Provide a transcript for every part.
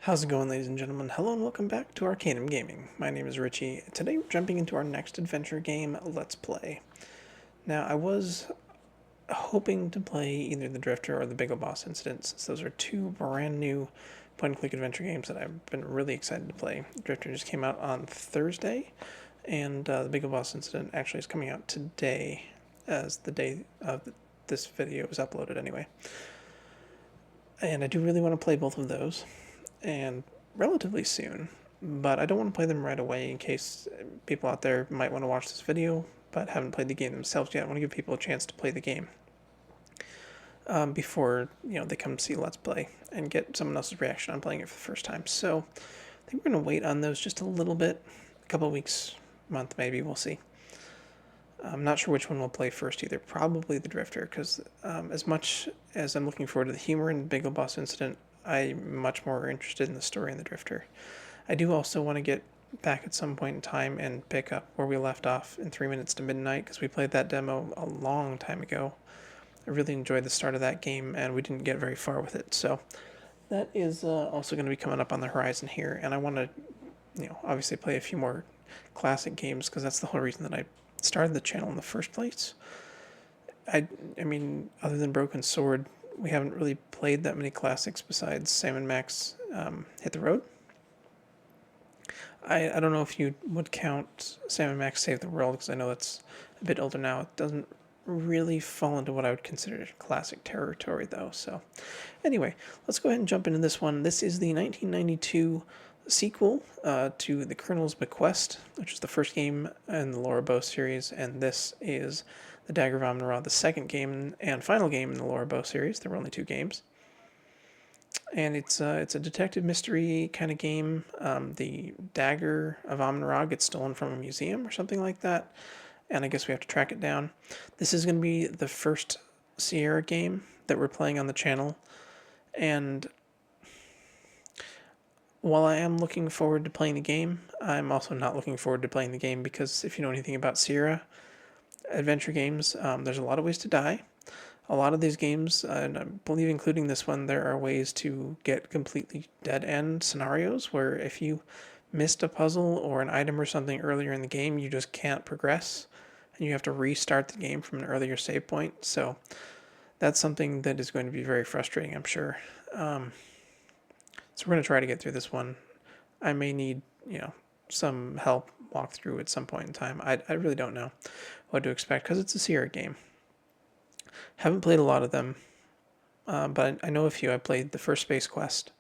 How's it going, ladies and gentlemen? Hello and welcome back to Arcanum Gaming. My name is Richie. Today we're jumping into our next adventure game, Let's Play. Now, I was hoping to play either the Drifter or the Big Boss Incident, since those are two brand new point-and-click adventure games that I've been really excited to play. Drifter just came out on Thursday, and the Big Boss Incident actually is coming out today, as the day of this video is uploaded anyway. And I do really want to play both of those, and relatively soon, but I don't want to play them right away in case people out there might want to watch this video but haven't played the game themselves yet. I want to give people a chance to play the game before they come see Let's Play and get someone else's reaction on playing it for the first time. So I think we're going to wait on those just a little bit, a couple of weeks, month maybe, we'll see. I'm not sure which one we'll play first either. Probably the Drifter, because as much as I'm looking forward to the humor in Big Boss Incident, I'm much more interested in the story in the Drifter. I do also want to get back at some point in time and pick up where we left off in 3 Minutes to Midnight, because we played that demo a long time ago. I really enjoyed the start of that game, and we didn't get very far with it. So that is also going to be coming up on the horizon here, and I want to, obviously play a few more classic games, because that's the whole reason that I started the channel in the first place. I mean, other than Broken Sword, we haven't really played that many classics besides Sam and Max Hit the Road. I don't know if you would count Sam and Max Save the World, because I know it's a bit older now. It doesn't really fall into what I would consider classic territory, though. So anyway, let's go ahead and jump into this one. This is the 1992 sequel to the Colonel's Bequest, which is the first game in the Laura Bow series, and this is the Dagger of Amon Ra, the second game and final game in the Laura Bow series. There were only two games. And it's a detective mystery kind of game. The Dagger of Amon Ra gets stolen from a museum or something like that, and I guess we have to track it down. This is going to be the first Sierra game that we're playing on the channel, and while I am looking forward to playing the game, I'm also not looking forward to playing the game, because if you know anything about Sierra adventure games, there's a lot of ways to die. A lot of these games, and I believe including this one, there are ways to get completely dead-end scenarios where if you missed a puzzle or an item or something earlier in the game, you just can't progress, and you have to restart the game from an earlier save point. So that's something that is going to be very frustrating, I'm sure. So we're going to try to get through this one. I may need, some help walk through at some point in time. I really don't know what to expect, because it's a Sierra game. Haven't played a lot of them, but I know a few. I played the first Space Quest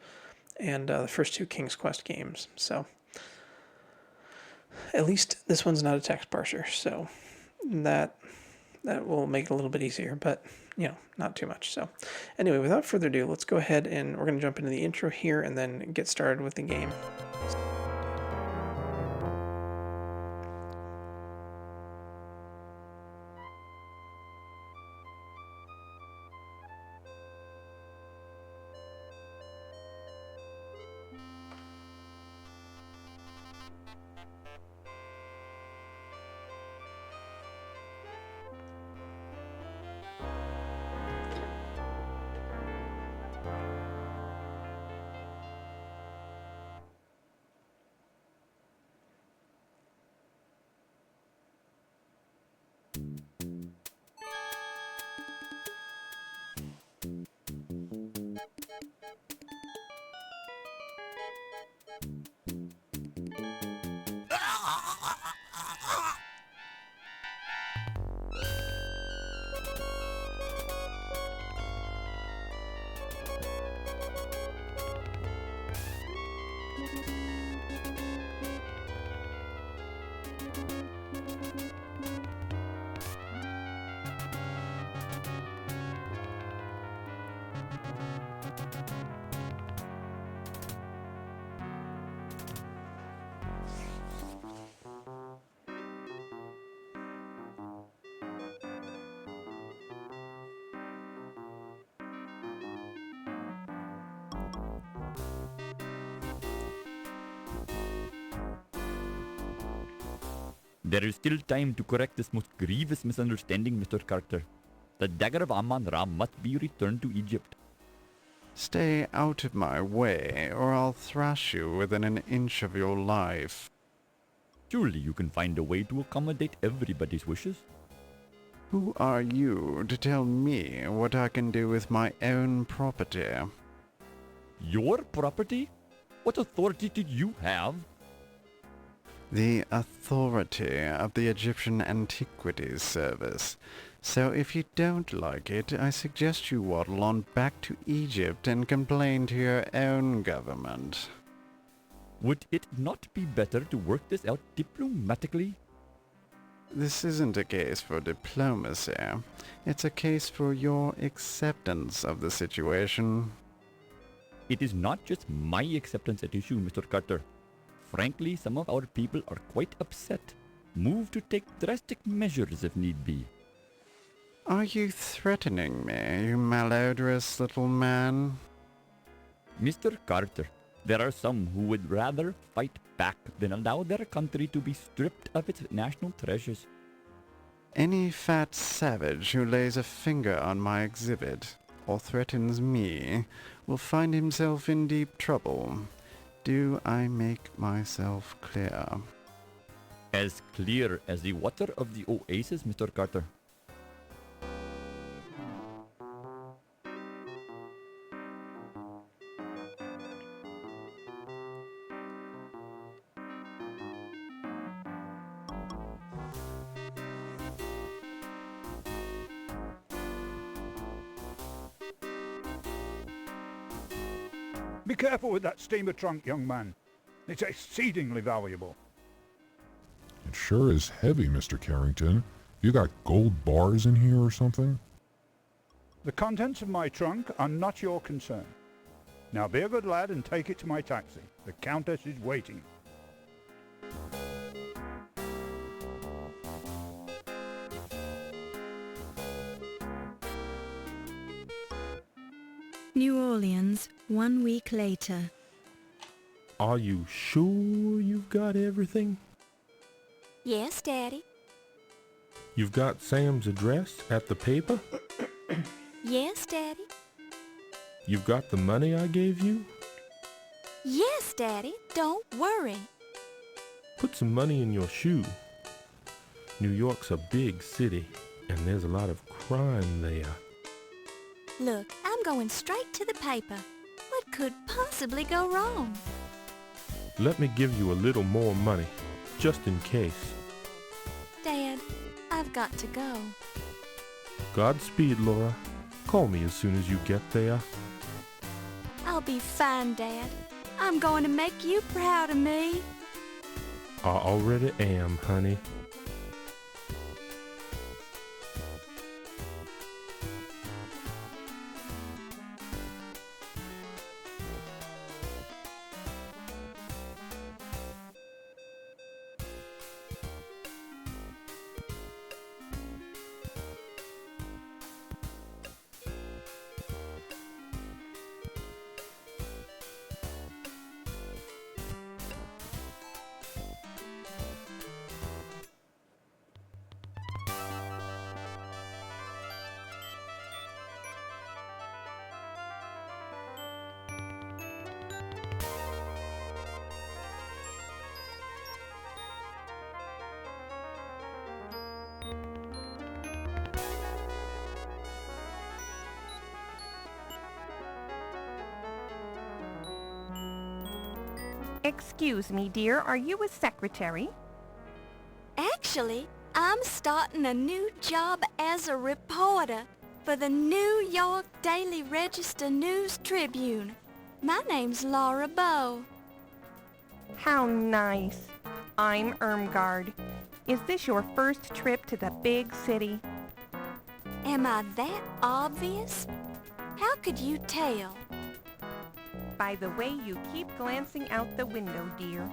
and the first two King's Quest games. So at least this one's not a text parser, so that will make it a little bit easier, but not too much. So anyway, without further ado, let's go ahead and we're going to jump into the intro here and then get started with the game. There is still time to correct this most grievous misunderstanding, Mr. Carter. The Dagger of Amon Ra must be returned to Egypt. Stay out of my way, or I'll thrash you within an inch of your life. Surely you can find a way to accommodate everybody's wishes. Who are you to tell me what I can do with my own property? Your property? What authority did you have? The authority of the Egyptian Antiquities Service. So if you don't like it, I suggest you waddle on back to Egypt and complain to your own government. Would it not be better to work this out diplomatically? This isn't a case for diplomacy. It's a case for your acceptance of the situation. It is not just my acceptance at issue, Mr. Carter. Frankly, some of our people are quite upset, moved to take drastic measures if need be. Are you threatening me, you malodorous little man? Mr. Carter, there are some who would rather fight back than allow their country to be stripped of its national treasures. Any fat savage who lays a finger on my exhibit or threatens me will find himself in deep trouble. Do I make myself clear? As clear as the water of the oasis, Mr. Carter. Be careful with that steamer trunk, young man. It's exceedingly valuable. It sure is heavy, Mr. Carrington. You got gold bars in here or something? The contents of my trunk are not your concern. Now be a good lad and take it to my taxi. The Countess is waiting. New Orleans, 1 week later. Are you sure you've got everything? Yes, Daddy. You've got Sam's address at the paper? Yes, Daddy. You've got the money I gave you? Yes, Daddy. Don't worry. Put some money in your shoe. New York's a big city, and there's a lot of crime there. Look, I'm going straight to the paper. What could possibly go wrong? Let me give you a little more money, just in case. Dad, I've got to go. Godspeed, Laura. Call me as soon as you get there. I'll be fine, Dad. I'm going to make you proud of me. I already am, honey. Excuse me, dear, are you a secretary? Actually, I'm starting a new job as a reporter for the New York Daily Register News Tribune. My name's Laura Bow. How nice. I'm Irmgard. Is this your first trip to the big city? Am I that obvious? How could you tell? By the way you keep glancing out the window, dear.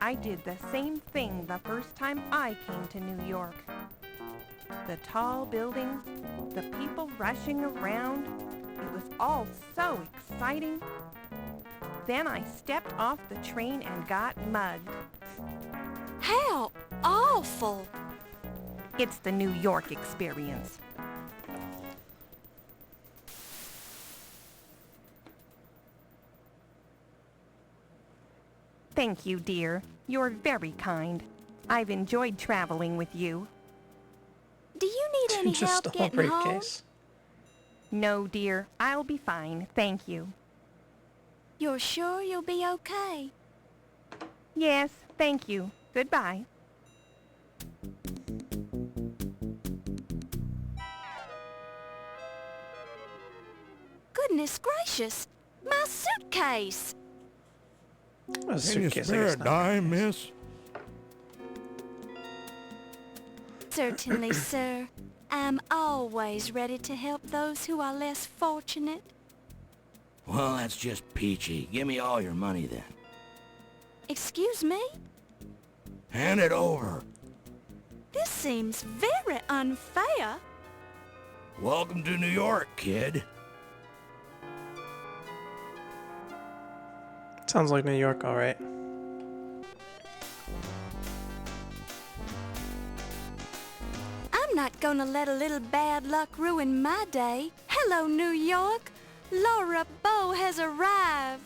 I did the same thing the first time I came to New York. The tall buildings, the people rushing around, it was all so exciting. Then I stepped off the train and got mugged. How awful! It's the New York experience. Thank you, dear. You're very kind. I've enjoyed traveling with you. Do you need any Just help a whole getting home? briefcase. No, dear. I'll be fine. Thank you. You're sure you'll be okay? Yes, thank you. Goodbye. Goodness gracious! My suitcase! A suitcase, I spare guess a not. dime, miss? Certainly, sir. I'm always ready to help those who are less fortunate. Well, that's just peachy. Give me all your money then. Excuse me? Hand it over. This seems very unfair. Welcome to New York, kid. Sounds like New York, alright. I'm not gonna let a little bad luck ruin my day. Hello, New York. Laura Bow has arrived.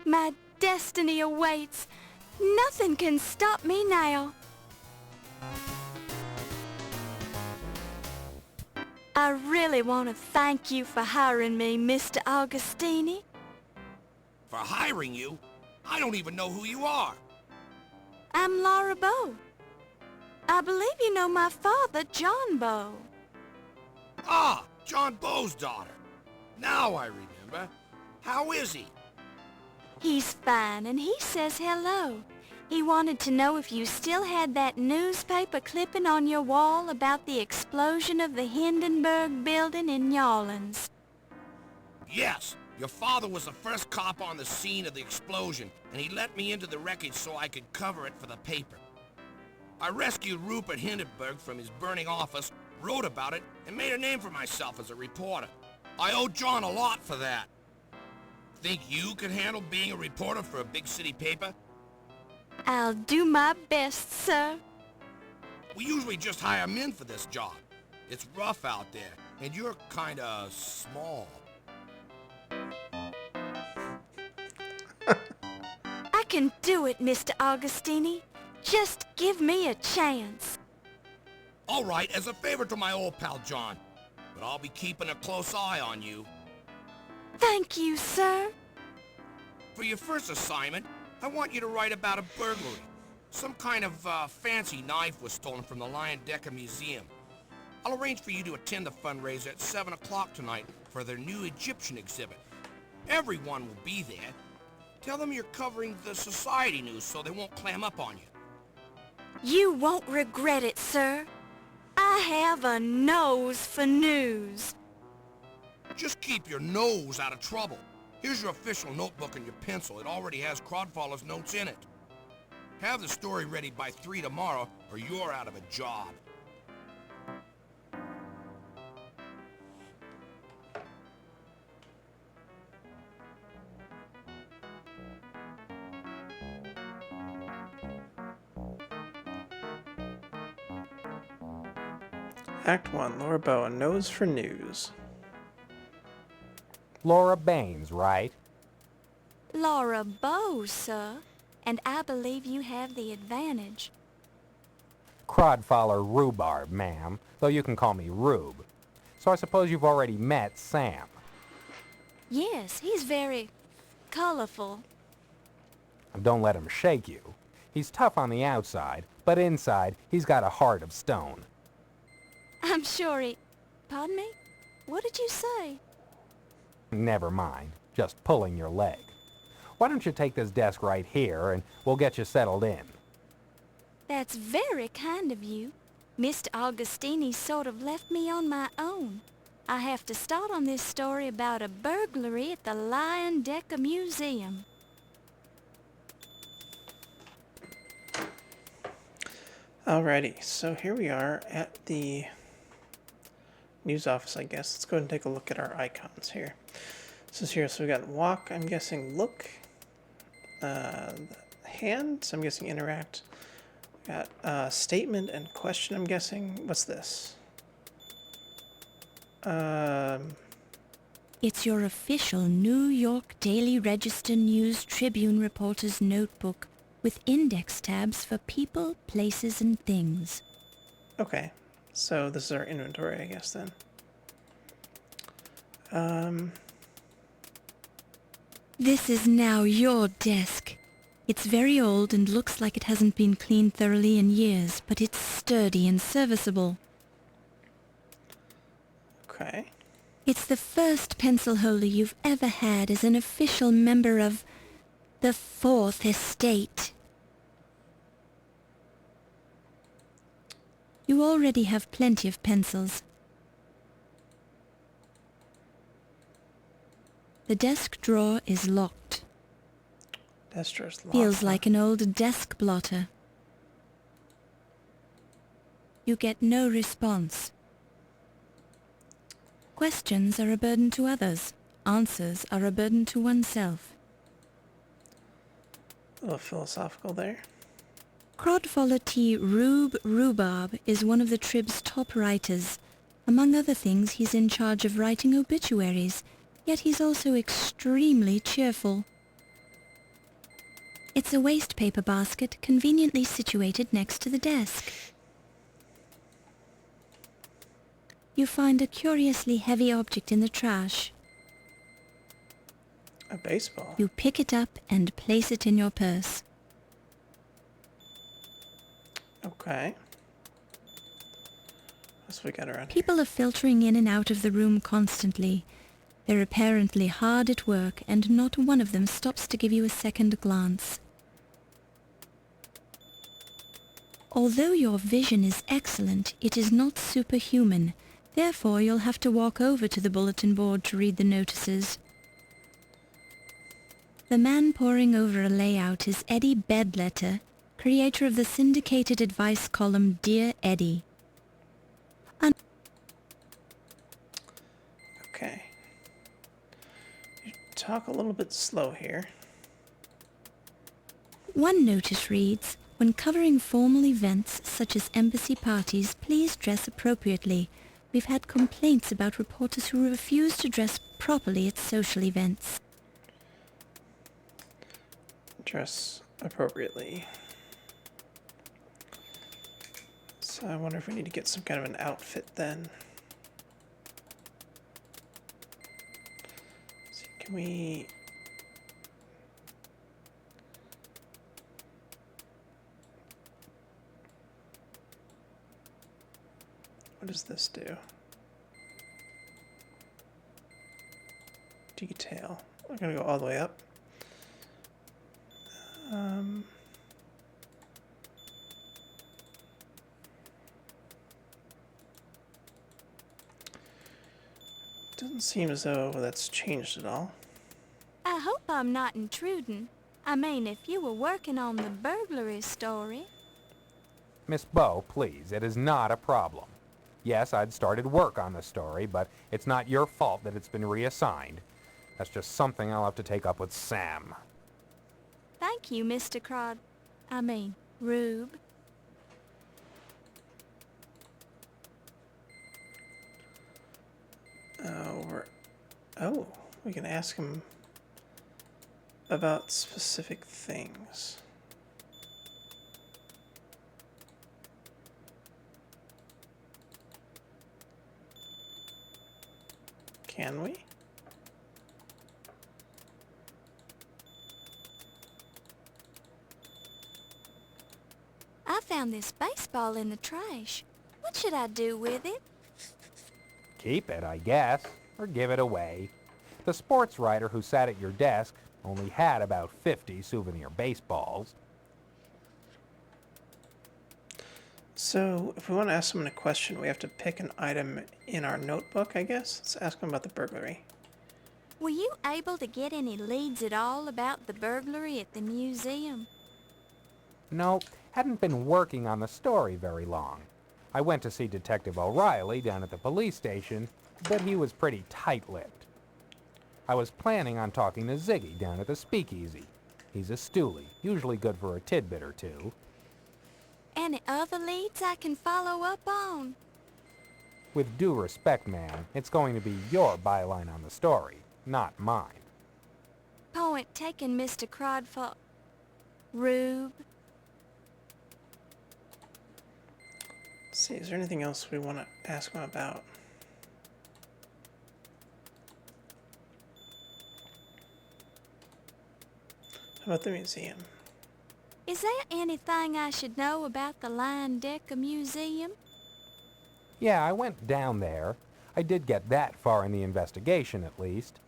My destiny awaits. Nothing can stop me now. I really want to thank you for hiring me, Mr. Augustini. For hiring you? I don't even know who you are. I'm Laura Bow. I believe you know my father, John Bow. Ah, John Bow's daughter. Now I remember. How is he? He's fine, and he says hello. He wanted to know if you still had that newspaper clipping on your wall about the explosion of the Hindenburg building in New Orleans. Yes, your father was the first cop on the scene of the explosion, and he let me into the wreckage so I could cover it for the paper. I rescued Rupert Hindenburg from his burning office, wrote about it, and made a name for myself as a reporter. I owe John a lot for that. Think you could handle being a reporter for a big city paper? I'll do my best, sir. We usually just hire men for this job. It's rough out there, and you're kinda small. I can do it, Mr. Augustini. Just give me a chance. All right, as a favor to my old pal John, but I'll be keeping a close eye on you. Thank you, sir. For your first assignment, I want you to write about a burglary. Some kind of fancy knife was stolen from the Decker Museum. I'll arrange for you to attend the fundraiser at 7 o'clock tonight for their new Egyptian exhibit. Everyone will be there. Tell them you're covering the society news so they won't clam up on you. You won't regret it, sir. I have a nose for news. Just keep your nose out of trouble. Here's your official notebook and your pencil. It already has Crodfaller's notes in it. Have the story ready by 3 tomorrow, or you're out of a job. Act 1, Laura Bow, a nose for news. Laura Baines, right? Laura Bow, sir. And I believe you have the advantage. Crodfaller rhubarb, ma'am, though you can call me Rube. So I suppose you've already met Sam. Yes, he's very colorful. Don't let him shake you. He's tough on the outside, but inside he's got a heart of stone. I'm sure he... Pardon me? What did you say? Never mind, just pulling your leg. Why don't you take this desk right here and we'll get you settled in? That's very kind of you. Mr. Augustini sort of left me on my own. I have to start on this story about a burglary at the Decker Museum. Alrighty, so here we are at the news office, I guess. Let's go ahead and take a look at our icons here. This is here, so we got walk, I'm guessing look, hand, so I'm guessing interact. We got statement and question, I'm guessing. What's this? It's your official New York Daily Register News Tribune reporter's notebook with index tabs for people, places, and things. Okay, so this is our inventory, I guess, then. This is now your desk. It's very old and looks like it hasn't been cleaned thoroughly in years, but it's sturdy and serviceable. Okay. It's the first pencil holder you've ever had as an official member of the Fourth Estate. You already have plenty of pencils. The desk drawer is locked. Desk drawer's locked. Feels like an old desk blotter. You get no response. Questions are a burden to others. Answers are a burden to oneself. A little philosophical there. Crodfollow T. Rhubarb is one of the Trib's top writers. Among other things, he's in charge of writing obituaries, yet he's also extremely cheerful. It's a waste paper basket conveniently situated next to the desk. You find a curiously heavy object in the trash. A baseball. You pick it up and place it in your purse. Okay. What's we got around here? People are filtering in and out of the room constantly. They're apparently hard at work, and not one of them stops to give you a second glance. Although your vision is excellent, it is not superhuman. Therefore, you'll have to walk over to the bulletin board to read the notices. The man poring over a layout is Eddie Bedletter, creator of the syndicated advice column Dear Eddie. Okay. You talk a little bit slow here. One notice reads, when covering formal events such as embassy parties, please dress appropriately. We've had complaints about reporters who refuse to dress properly at social events. Dress appropriately. So I wonder if we need to get some kind of an outfit then. Let's see, can we... What does this do? Detail. We're gonna go all the way up. Doesn't seem as though that's changed at all. I hope I'm not intruding. I mean, if you were working on the burglary story. Miss Bow, please, it is not a problem. Yes, I'd started work on the story, but it's not your fault that it's been reassigned. That's just something I'll have to take up with Sam. Thank you, Mr. Rube. We can ask him about specific things. Can we? I found this baseball in the trash. What should I do with it? Keep it, I guess, or give it away. The sports writer who sat at your desk only had about 50 souvenir baseballs. So, if we want to ask someone a question, we have to pick an item in our notebook, I guess? Let's ask them about the burglary. Were you able to get any leads at all about the burglary at the museum? No, hadn't been working on the story very long. I went to see Detective O'Reilly down at the police station, but he was pretty tight-lipped. I was planning on talking to Ziggy down at the speakeasy. He's a stoolie, usually good for a tidbit or two. Any other leads I can follow up on? With due respect, ma'am, it's going to be your byline on the story, not mine. Point taken, Mr. Crodfall. Rube. Let's see, is there anything else we want to ask him about? How about the museum? Is there anything I should know about the Decker Museum? Yeah, I went down there. I did get that far in the investigation, at least.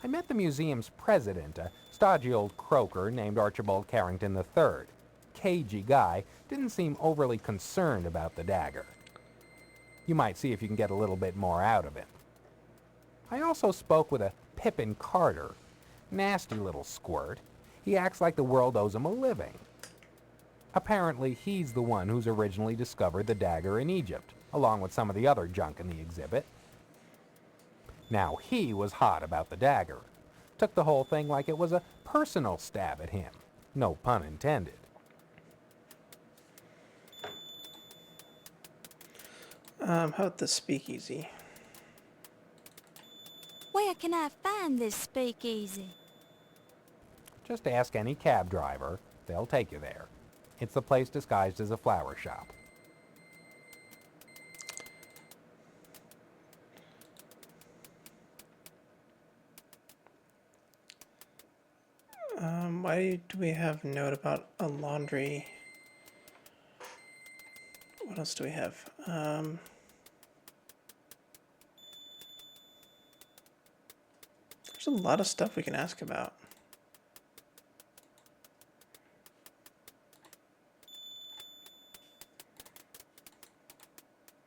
I met the museum's president, a stodgy old croaker named Archibald Carrington III. Cagey guy, didn't seem overly concerned about the dagger. You might see if you can get a little bit more out of him. I also spoke with a Pippin Carter. Nasty little squirt. He acts like the world owes him a living. Apparently, he's the one who's originally discovered the dagger in Egypt, along with some of the other junk in the exhibit. Now, he was hot about the dagger. Took the whole thing like it was a personal stab at him. No pun intended. How about the speakeasy? Where can I find this speakeasy? Just ask any cab driver. They'll take you there. It's the place disguised as a flower shop. Why do we have a note about a laundry? What else do we have? There's a lot of stuff we can ask about.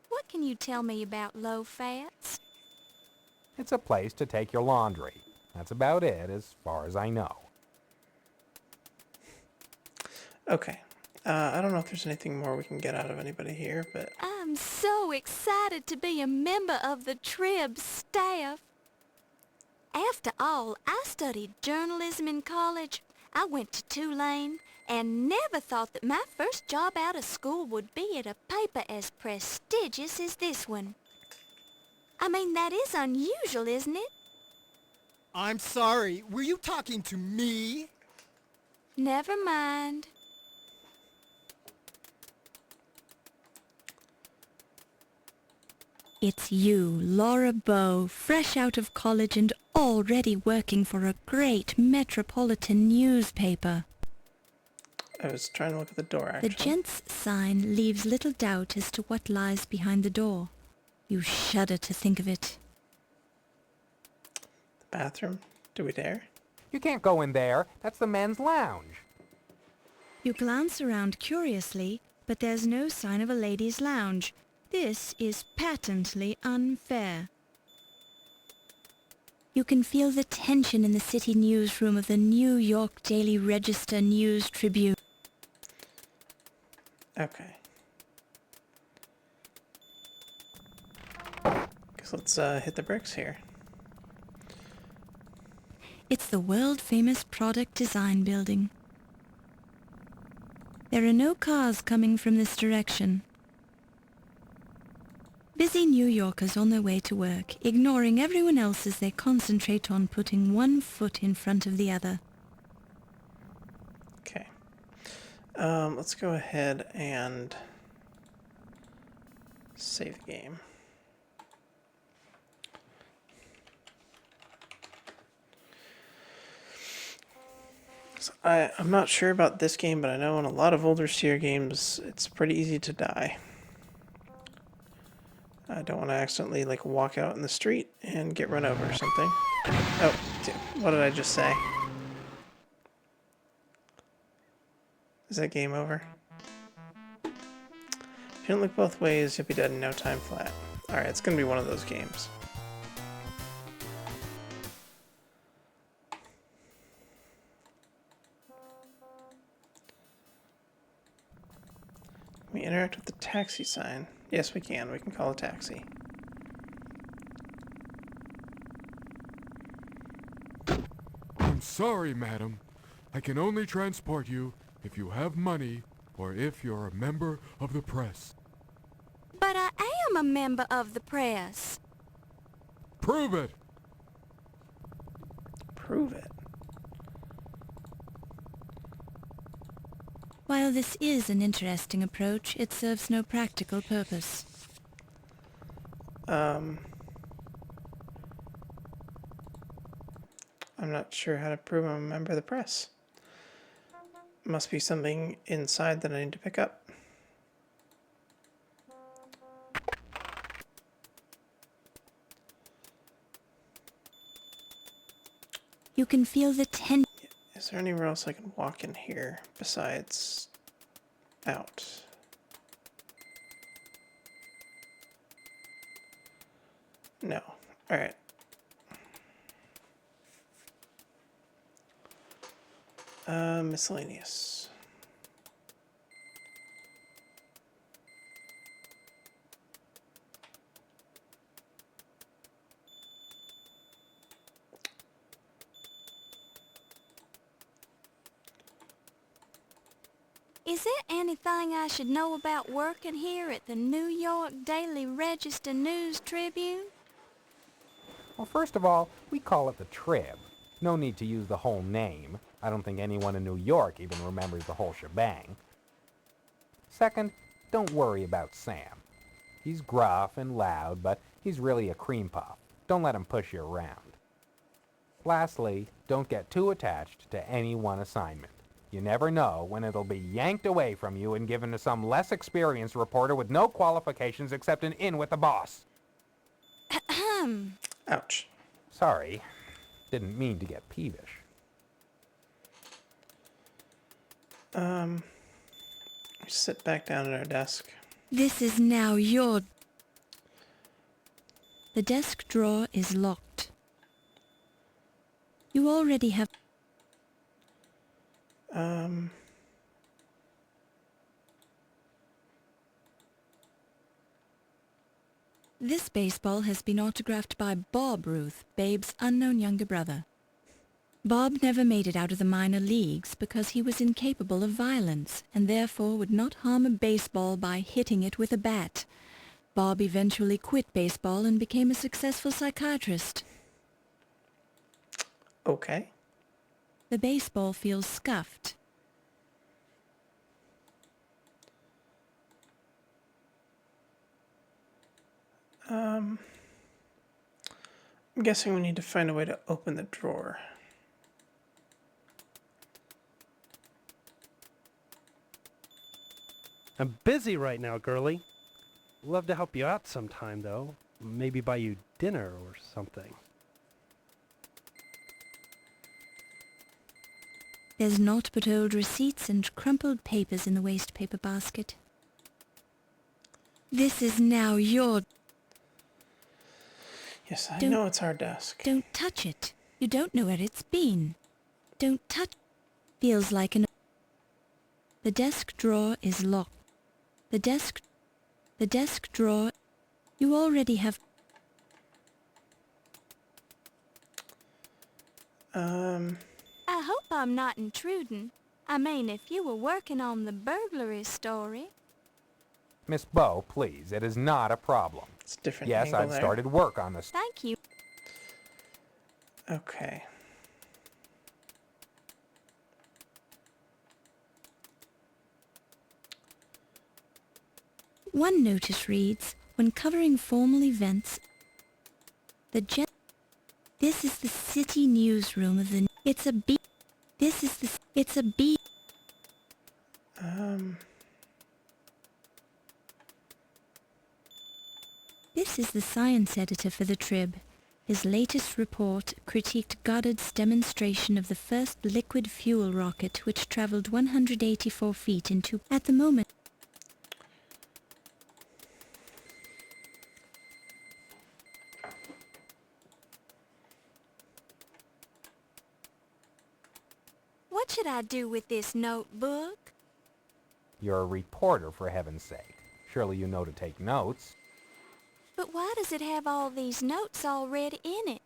What can you tell me about low fats? It's a place to take your laundry. That's about it, as far as I know. Okay. I don't know if there's anything more we can get out of anybody here, but... I'm so excited to be a member of the Trib staff. After all, I studied journalism in college. I went to Tulane and never thought that my first job out of school would be at a paper as prestigious as this one. I mean, that is unusual, isn't it? I'm sorry, were you talking to me? Never mind. It's you, Laura Bow, fresh out of college and already working for a great metropolitan newspaper. I was trying to look at the door, actually. The gents' sign leaves little doubt as to what lies behind the door. You shudder to think of it. The bathroom? Do we dare? You can't go in there. That's the men's lounge. You glance around curiously, but there's no sign of a ladies' lounge. This is patently unfair. You can feel the tension in the city newsroom of the New York Daily Register News Tribune. Okay. Guess let's hit the bricks here. It's the world-famous Product Design Building. There are no cars coming from this direction. Busy New Yorkers on their way to work, ignoring everyone else as they concentrate on putting one foot in front of the other. Okay. Let's go ahead and save the game. So I'm not sure about this game, but I know in a lot of older Seer games, it's pretty easy to die. I don't want to accidentally walk out in the street and get run over or something. Oh, what did I just say? Is that game over? If you don't look both ways, you'll be dead in no time flat. Alright, it's going to be one of those games. Let me interact with the taxi sign? Yes, we can. We can call a taxi. I'm sorry, madam. I can only transport you if you have money or if you're a member of the press. But I am a member of the press. Prove it! Prove it. While this is an interesting approach, it serves no practical purpose. I'm not sure how to prove I'm a member of the press. Must be something inside that I need to pick up. You can feel the tension. Is there anywhere else I can walk in here besides out? No. Alright. Miscellaneous. Is there anything I should know about working here at the New York Daily Register News Tribune? Well, first of all, we call it the Trib. No need to use the whole name. I don't think anyone in New York even remembers the whole shebang. Second, don't worry about Sam. He's gruff and loud, but he's really a cream puff. Don't let him push you around. Lastly, don't get too attached to any one assignment. You never know when it'll be yanked away from you and given to some less experienced reporter with no qualifications except an in with the boss. Ouch. Sorry. Didn't mean to get peevish. We sit back down at our desk. This is now your... The desk drawer is locked. You already have... This baseball has been autographed by Bob Ruth, Babe's unknown younger brother. Bob never made it out of the minor leagues because he was incapable of violence and therefore would not harm a baseball by hitting it with a bat. Bob eventually quit baseball and became a successful psychiatrist. Okay. The baseball feels scuffed. I'm guessing we need to find a way to open the drawer. I'm busy right now, girlie. Love to help you out sometime, though. Maybe buy you dinner or something. There's naught but old receipts and crumpled papers in the waste paper basket. This is now your... Yes, I know it's our desk. Don't touch it. You don't know where it's been. Don't touch... Feels like an... The desk drawer is locked. The desk drawer... You already have... I hope I'm not intruding. I mean, if you were working on the burglary story... Miss Bow, please, it is not a problem. It's a different Yes, angle I've there. started work on this. Thank you. Okay. One notice reads, when covering formal events, This is the city newsroom of the... It's a B... This is the... It's a B... This is the science editor for the Trib. His latest report critiqued Goddard's demonstration of the first liquid fuel rocket, which traveled 184 feet into... At the moment... What should I do with this notebook? You're a reporter, for heaven's sake. Surely you know to take notes. But why does it have all these notes already in it?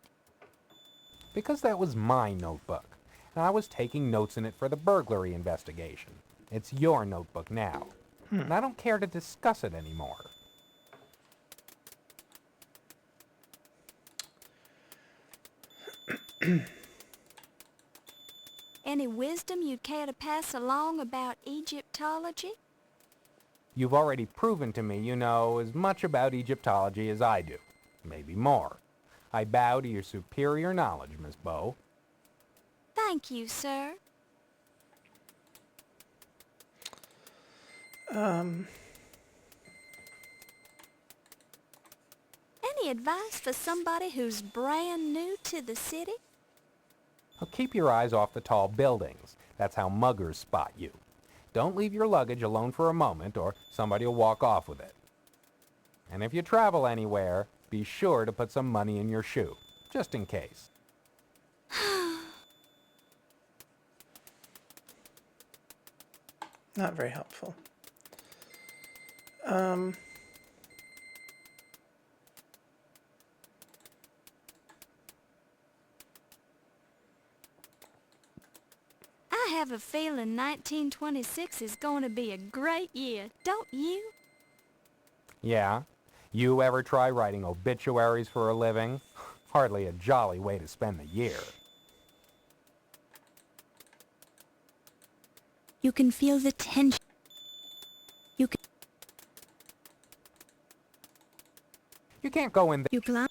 Because that was my notebook, and I was taking notes in it for the burglary investigation. It's your notebook now, and I don't care to discuss it anymore. Any wisdom you'd care to pass along about Egyptology? You've already proven to me you know as much about Egyptology as I do. Maybe more. I bow to your superior knowledge, Miss Bow. Thank you, sir. Any advice for somebody who's brand new to the city? Well, keep your eyes off the tall buildings. That's how muggers spot you. Don't leave your luggage alone for a moment, or somebody will walk off with it. And if you travel anywhere, be sure to put some money in your shoe, just in case. Not very helpful. I have a feeling 1926 is going to be a great year, don't you? Yeah? You ever try writing obituaries for a living? Hardly a jolly way to spend the year. You can feel the tension. You can't go in there. You glance.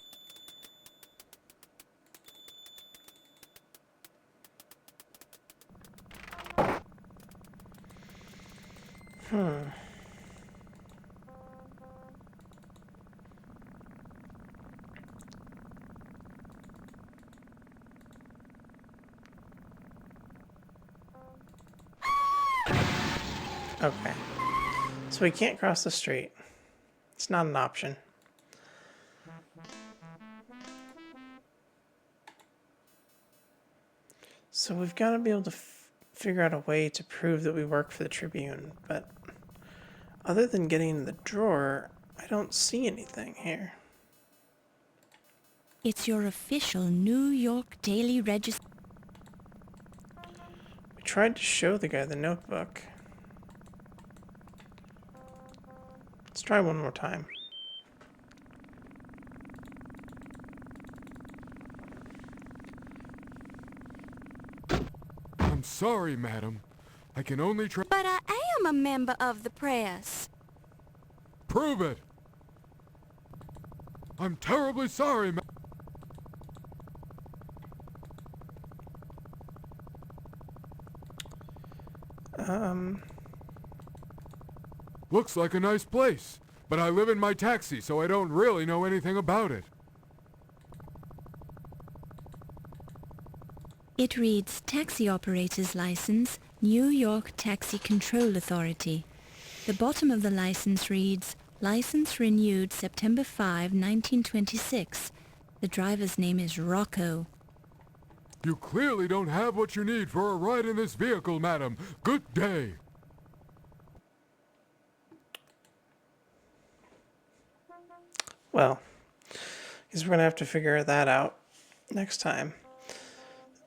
Okay. So we can't cross the street. It's not an option. So we've got to be able to figure out a way to prove that we work for the Tribune, but other than getting in the drawer, I don't see anything here. It's your official New York Daily Register. We tried to show the guy the notebook. Let's try one more time. I'm sorry, madam. I can only try— But I am a member of the press. Prove it! I'm terribly sorry, madam. Looks like a nice place, but I live in my taxi, so I don't really know anything about it. It reads Taxi Operator's License, New York Taxi Control Authority. The bottom of the license reads, License renewed September 5, 1926. The driver's name is Rocco. You clearly don't have what you need for a ride in this vehicle, madam. Good day. Well, I guess we're going to have to figure that out next time.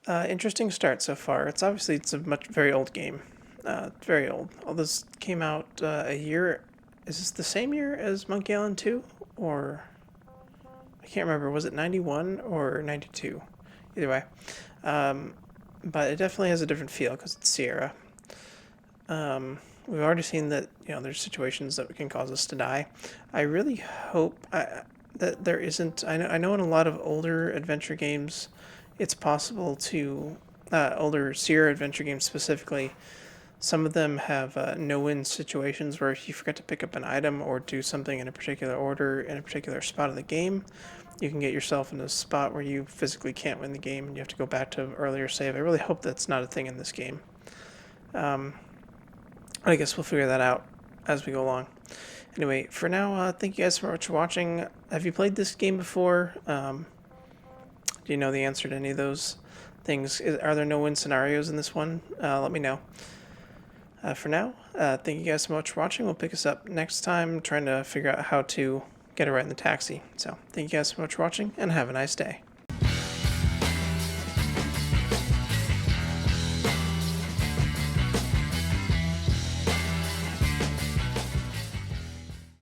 Interesting start so far. It's a very old game. Very old. All this came out a year. Is this the same year as Monkey Island 2? Or I can't remember. Was it 91 or 92? Either way. But it definitely has a different feel because it's Sierra. We've already seen that, there's situations that can cause us to die. I really hope that there isn't. I know in a lot of older adventure games, it's possible to, older Sierra adventure games specifically, some of them have no-win situations where if you forget to pick up an item or do something in a particular order in a particular spot of the game, you can get yourself in a spot where you physically can't win the game and you have to go back to earlier save. I really hope that's not a thing in this game. I guess we'll figure that out as we go along. Anyway, for now, thank you guys so much for watching. Have you played this game before? Do you know the answer to any of those things? Are there no-win scenarios in this one? Let me know. For now, thank you guys so much for watching. We'll pick us up next time trying to figure out how to get a ride in the taxi. So thank you guys so much for watching, and have a nice day.